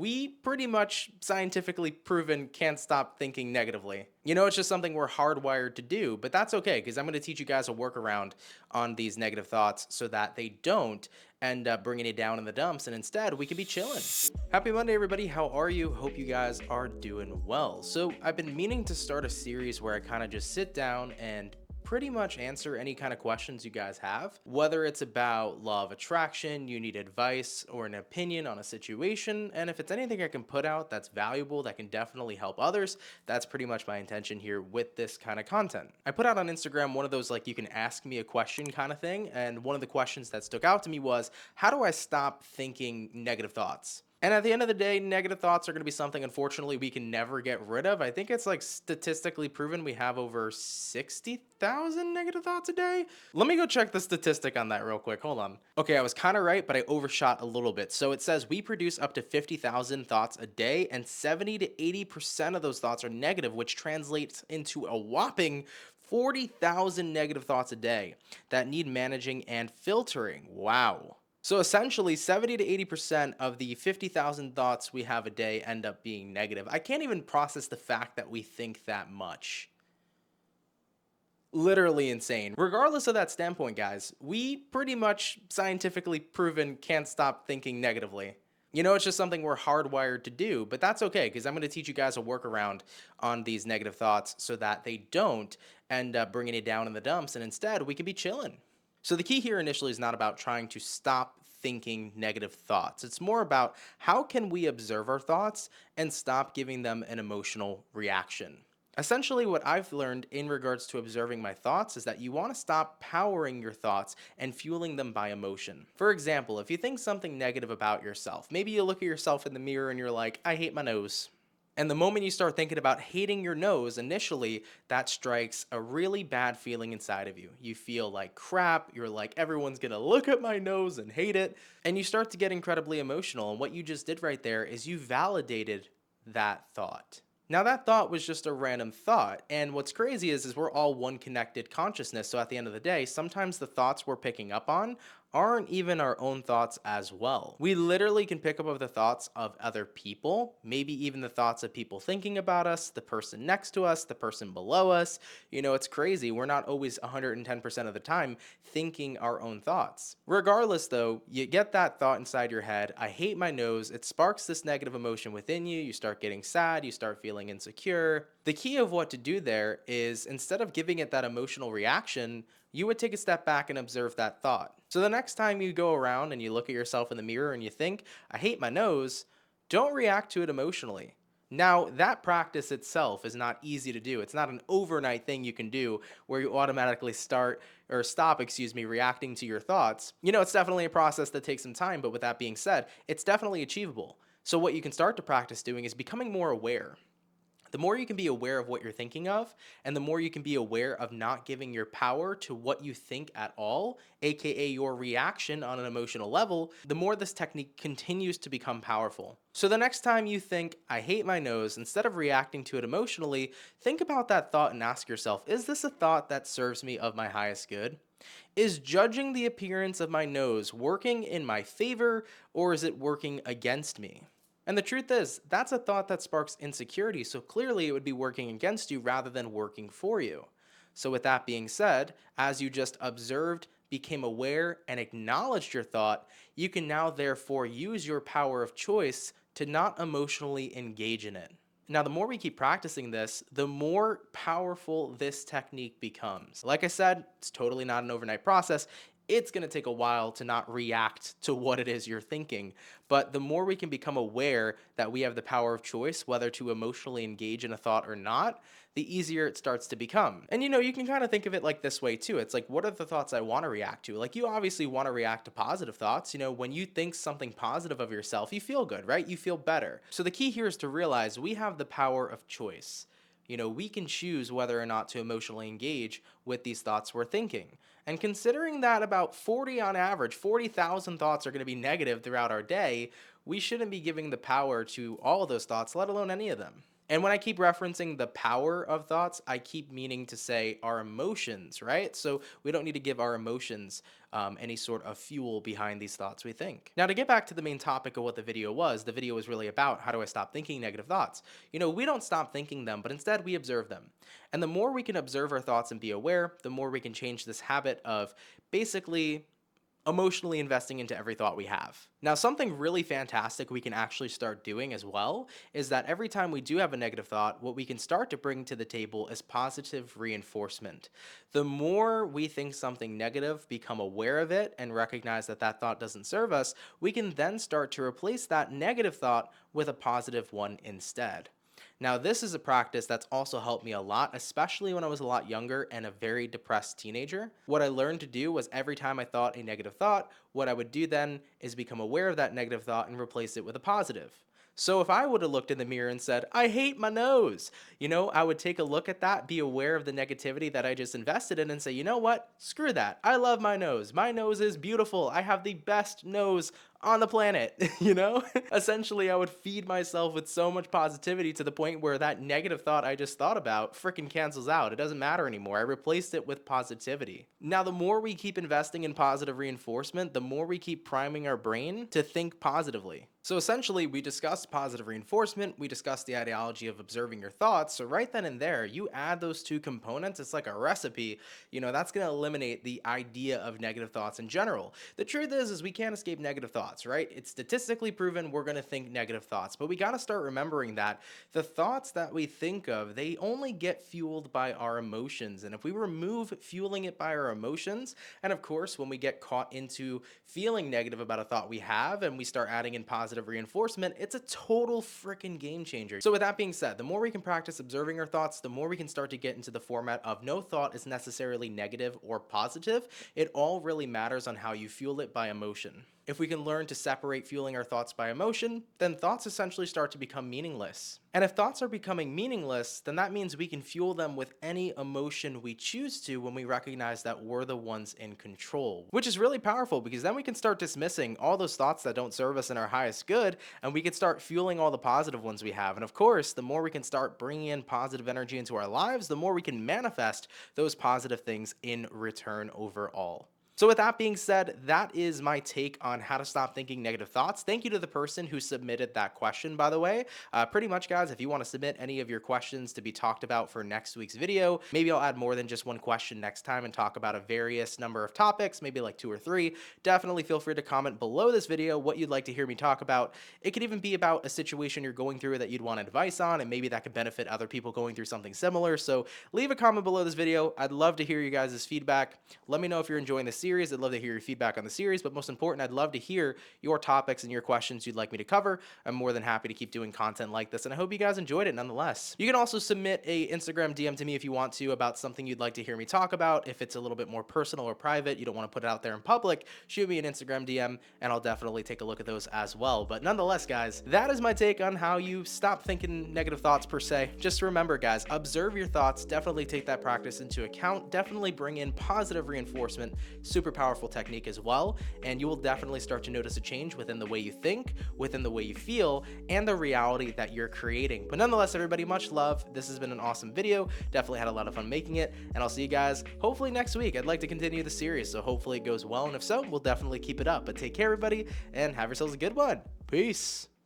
we pretty much scientifically proven can't stop thinking negatively. You know, it's just something we're hardwired to do, but that's okay because I'm going to teach you guys a workaround on these negative thoughts so that they don't end up bringing it down in the dumps and instead we can be chilling. Happy Monday, everybody. How are you? Hope you guys are doing well. So, I've been meaning to start a series where I kind of just sit down and pretty much answer any kind of questions you guys have, whether it's about law of attraction, you need advice or an opinion on a situation, and if it's anything I can put out that's valuable that can definitely help others, that's pretty much my intention here with this kind of content. I put out on Instagram one of those like you can ask me a question kind of thing, and one of the questions that stuck out to me was, how do I stop thinking negative thoughts? And at the end of the day, negative thoughts are going to be something, unfortunately, we can never get rid of. I think it's like statistically proven we have over 60,000 negative thoughts a day. Let me go check the statistic on that real quick. Hold on. Okay, I was kind of right, but I overshot a little bit. So it says we produce up to 50,000 thoughts a day, and 70 to 80% of those thoughts are negative, which translates into a whopping 40,000 negative thoughts a day that need managing and filtering. Wow. So essentially, 70 to 80% of the 50,000 thoughts we have a day end up being negative. I can't even process the fact that we think that much. Literally insane. Regardless of that standpoint, guys, we pretty much scientifically proven can't stop thinking negatively. You know, it's just something we're hardwired to do, but that's okay because I'm going to teach you guys a workaround on these negative thoughts so that they don't end up bringing it down in the dumps and instead we can be chilling. So the key here initially is not about trying to stop thinking negative thoughts. It's more about how can we observe our thoughts and stop giving them an emotional reaction. Essentially, what I've learned in regards to observing my thoughts is that you want to stop powering your thoughts and fueling them by emotion. For example, if you think something negative about yourself, maybe you look at yourself in the mirror and you're like, I hate my nose. And the moment you start thinking about hating your nose, initially, that strikes a really bad feeling inside of you. You feel like crap. You're like, everyone's gonna look at my nose and hate it. And you start to get incredibly emotional. And what you just did right there is you validated that thought. Now, that thought was just a random thought. And what's crazy is we're all one connected consciousness. So at the end of the day, sometimes the thoughts we're picking up on aren't even our own thoughts as well. We literally can pick up on the thoughts of other people, maybe even the thoughts of people thinking about us, the person next to us, the person below us. You know, it's crazy. We're not always 110% of the time thinking our own thoughts. Regardless, though, you get that thought inside your head, I hate my nose. It sparks this negative emotion within you. You start getting sad. You start feeling insecure. The key of what to do there is instead of giving it that emotional reaction, you would take a step back and observe that thought. So the next time you go around and you look at yourself in the mirror and you think, I hate my nose, don't react to it emotionally. Now, that practice itself is not easy to do. It's not an overnight thing you can do where you automatically stop, reacting to your thoughts. You know, it's definitely a process that takes some time, but with that being said, it's definitely achievable. So what you can start to practice doing is becoming more aware. The more you can be aware of what you're thinking of, and the more you can be aware of not giving your power to what you think at all, aka your reaction on an emotional level, the more this technique continues to become powerful. So the next time you think, I hate my nose, instead of reacting to it emotionally, think about that thought and ask yourself, is this a thought that serves me of my highest good? Is judging the appearance of my nose working in my favor, or is it working against me? And the truth is, that's a thought that sparks insecurity, so clearly it would be working against you rather than working for you. So with that being said, as you just observed, became aware, and acknowledged your thought, you can now therefore use your power of choice to not emotionally engage in it. Now, the more we keep practicing this, the more powerful this technique becomes. Like I said, it's totally not an overnight process. It's going to take a while to not react to what it is you're thinking. But the more we can become aware that we have the power of choice, whether to emotionally engage in a thought or not, the easier it starts to become. And you know, you can kind of think of it like this way too. It's like, what are the thoughts I want to react to? Like, you obviously want to react to positive thoughts. You know, when you think something positive of yourself, you feel good, right? You feel better. So the key here is to realize we have the power of choice. You know, we can choose whether or not to emotionally engage with these thoughts we're thinking. And considering that about 40 on average, 40,000 thoughts are going to be negative throughout our day, we shouldn't be giving the power to all of those thoughts, let alone any of them. And when I keep referencing the power of thoughts, I keep meaning to say our emotions, right? So we don't need to give our emotions any sort of fuel behind these thoughts we think. Now, to get back to the main topic of what the video was really about how do I stop thinking negative thoughts? We don't stop thinking them, but instead we observe them. And the more we can observe our thoughts and be aware, the more we can change this habit of basically emotionally investing into every thought we have. Now, something really fantastic we can actually start doing as well is that every time we do have a negative thought, what we can start to bring to the table is positive reinforcement. The more we think something negative, become aware of it, and recognize that that thought doesn't serve us, we can then start to replace that negative thought with a positive one instead. Now, this is a practice that's also helped me a lot, especially when I was a lot younger and a very depressed teenager. What I learned to do was every time I thought a negative thought, what I would do then is become aware of that negative thought and replace it with a positive. So if I would have looked in the mirror and said, I hate my nose, I would take a look at that, be aware of the negativity that I just invested in and say, you know what? Screw that. I love my nose. My nose is beautiful. I have the best nose on the planet, Essentially, I would feed myself with so much positivity to the point where that negative thought I just thought about freaking cancels out. It doesn't matter anymore. I replaced it with positivity. Now, the more we keep investing in positive reinforcement, the more we keep priming our brain to think positively. So essentially, we discussed positive reinforcement, we discussed the ideology of observing your thoughts, so right then and there, you add those two components, it's like a recipe, that's going to eliminate the idea of negative thoughts in general. The truth is we can't escape negative thoughts, right? It's statistically proven we're going to think negative thoughts, but we got to start remembering that the thoughts that we think of, they only get fueled by our emotions, and if we remove fueling it by our emotions, and of course, when we get caught into feeling negative about a thought we have, and we start adding in positive reinforcement, it's a total freaking game changer. So with that being said, the more we can practice observing our thoughts, the more we can start to get into the format of no thought is necessarily negative or positive. It all really matters on how you fuel it by emotion. If we can learn to separate fueling our thoughts by emotion, then thoughts essentially start to become meaningless. And if thoughts are becoming meaningless, then that means we can fuel them with any emotion we choose to when we recognize that we're the ones in control, which is really powerful because then we can start dismissing all those thoughts that don't serve us in our highest good, and we can start fueling all the positive ones we have. And of course, the more we can start bringing in positive energy into our lives, the more we can manifest those positive things in return overall. So with that being said, that is my take on how to stop thinking negative thoughts. Thank you to the person who submitted that question, by the way. Pretty much, guys, if you want to submit any of your questions to be talked about for next week's video, maybe I'll add more than just one question next time and talk about a various number of topics, maybe like 2 or 3. Definitely feel free to comment below this video what you'd like to hear me talk about. It could even be about a situation you're going through that you'd want advice on, and maybe that could benefit other people going through something similar. So leave a comment below this video. I'd love to hear you guys' feedback. Let me know if you're enjoying this series. I'd love to hear your feedback on the series, but most important, I'd love to hear your topics and your questions you'd like me to cover. I'm more than happy to keep doing content like this, and I hope you guys enjoyed it nonetheless. You can also submit a Instagram DM to me if you want to about something you'd like to hear me talk about. If it's a little bit more personal or private, you don't want to put it out there in public, shoot me an Instagram DM, and I'll definitely take a look at those as well. But nonetheless, guys, that is my take on how you stop thinking negative thoughts per se. Just remember, guys, observe your thoughts, definitely take that practice into account, definitely bring in positive reinforcement, super powerful technique as well, and you will definitely start to notice a change within the way you think, within the way you feel, and the reality that you're creating. But nonetheless, everybody, much love. This has been an awesome video. Definitely had a lot of fun making it, and I'll see you guys hopefully next week. I'd like to continue the series, so hopefully it goes well, and if so, we'll definitely keep it up. But take care, everybody, and have yourselves a good one. Peace.